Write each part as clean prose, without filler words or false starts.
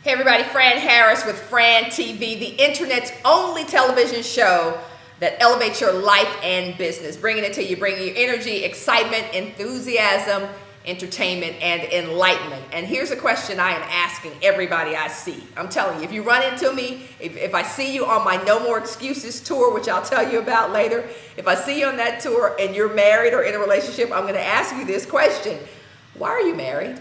Hey everybody, Fran Harris with Fran TV, the internet's only television show that elevates your life and business, bringing it to you, bringing you energy, excitement, enthusiasm, entertainment, and enlightenment. And here's a question I am asking everybody I see. I'm telling you, if you run into me, if I see you on my No More Excuses tour, which I'll tell you about later, if I see you on that tour and you're married or in a relationship, I'm going to ask you this question. Why are you married?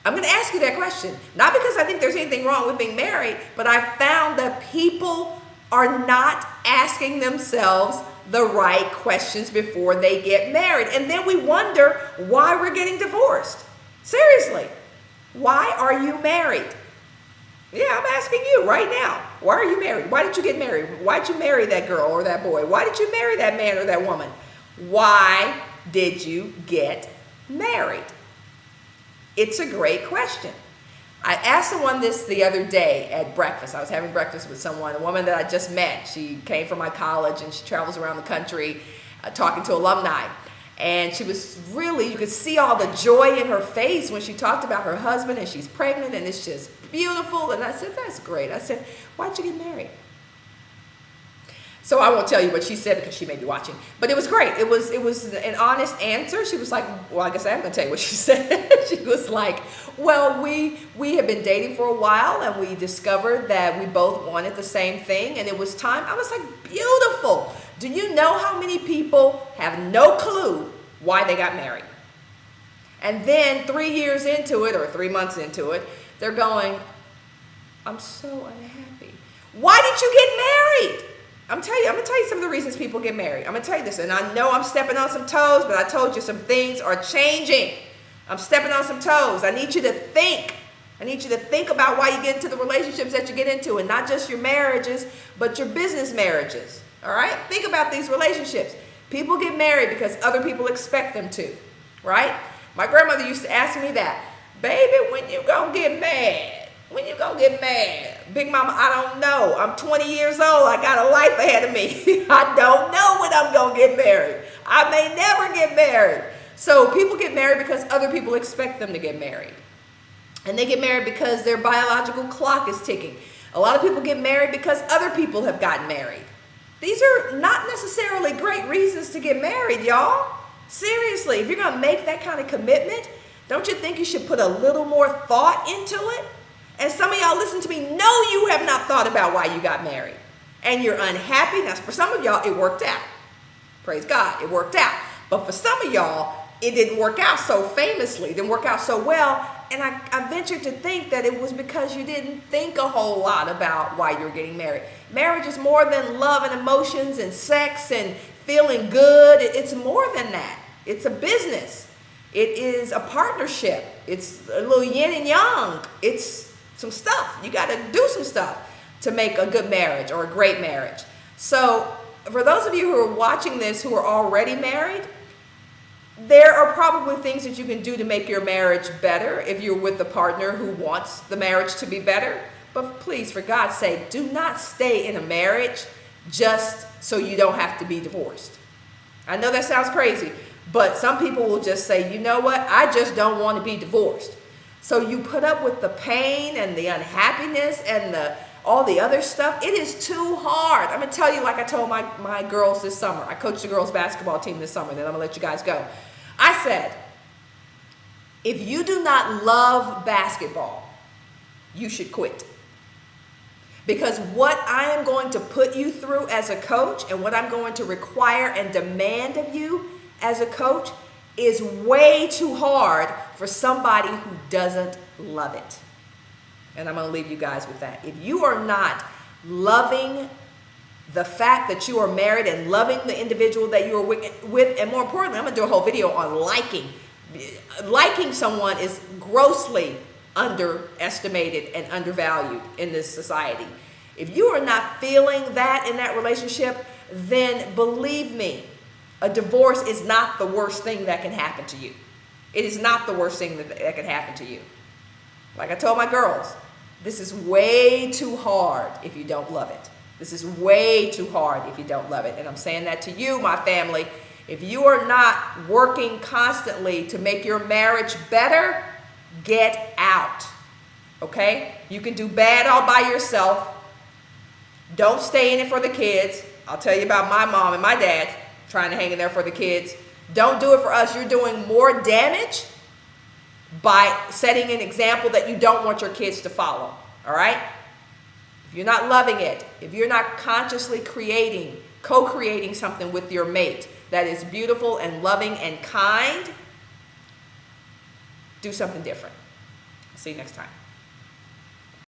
I'm going to ask you that question, not because I think there's anything wrong with being married, but I found that people are not asking themselves the right questions before they get married. And then we wonder why we're getting divorced. Seriously, why are you married? Yeah, I'm asking you right now. Why are you married? Why did you get married? Why did you marry that girl or that boy? Why did you marry that man or that woman? Why did you get married? It's a great question. I asked someone this the other day at breakfast. I was having breakfast with someone, a woman that I just met. She came from my college and she travels around the country talking to alumni. And she was really, you could see all the joy in her face when she talked about her husband and she's pregnant and it's just beautiful. And I said, that's great. I said, why'd you get married? So I won't tell you what she said because she may be watching, but it was great. It was an honest answer. She was like, well, I guess I'm going to tell you what she said. She was like, well, we have been dating for a while and we discovered that we both wanted the same thing and it was time. I was like, beautiful. Do you know how many people have no clue why they got married? And then 3 years into it or 3 months into it, they're going, I'm so unhappy. Why did you get married? I'm going to tell you some of the reasons people get married. I'm going to tell you this, and I know I'm stepping on some toes, but I told you some things are changing. I'm stepping on some toes. I need you to think. I need you to think about why you get into the relationships that you get into, and not just your marriages, but your business marriages. All right? Think about these relationships. People get married because other people expect them to, right? My grandmother used to ask me that, baby, when you gonna get mad? When you gonna get mad? Big mama, I don't know. I'm 20 years old. I got a life ahead of me. I don't know when I'm gonna get married. I may never get married. So people get married because other people expect them to get married. And they get married because their biological clock is ticking. A lot of people get married because other people have gotten married. These are not necessarily great reasons to get married, y'all. Seriously, if you're gonna make that kind of commitment, don't you think you should put a little more thought into it? And some of y'all listen to me, know you have not thought about why you got married. And you're unhappy. Now, for some of y'all, it worked out. Praise God, it worked out. But for some of y'all, it didn't work out so famously, didn't work out so well. And I venture to think that it was because you didn't think a whole lot about why you're getting married. Marriage is more than love and emotions and sex and feeling good. It's more than that. It's a business. It is a partnership. It's a little yin and yang. It's some stuff. You got to do some stuff to make a good marriage or a great marriage. So for those of you who are watching this who are already married, there are probably things that you can do to make your marriage better if you're with a partner who wants the marriage to be better. But please, for God's sake, do not stay in a marriage just so you don't have to be divorced. I know that sounds crazy, but some people will just say, you know what, I just don't want to be divorced. So you put up with the pain and the unhappiness and all the other stuff. It is too hard. I'm going to tell you, like I told my girls this summer. I coached the girls basketball team this summer, then I'm going to let you guys go. I said, if you do not love basketball, you should quit. Because what I am going to put you through as a coach and what I'm going to require and demand of you as a coach is way too hard for somebody who doesn't love it. And I'm going to leave you guys with that. If you are not loving the fact that you are married and loving the individual that you are with, and more importantly, I'm going to do a whole video on liking. Liking someone is grossly underestimated and undervalued in this society. If you are not feeling that in that relationship, then believe me, a divorce is not the worst thing that can happen to you. It is not the worst thing that can happen to you. Like I told my girls, this is way too hard if you don't love it. This is way too hard if you don't love it. And I'm saying that to you, my family. If you are not working constantly to make your marriage better, get out. Okay? You can do bad all by yourself. Don't stay in it for the kids. I'll tell you about my mom and my dad trying to hang in there for the kids. Don't do it for us. You're doing more damage by setting an example that you don't want your kids to follow. All right? If you're not loving it, if you're not consciously co-creating something with your mate that is beautiful and loving and kind, do something different. See you next time.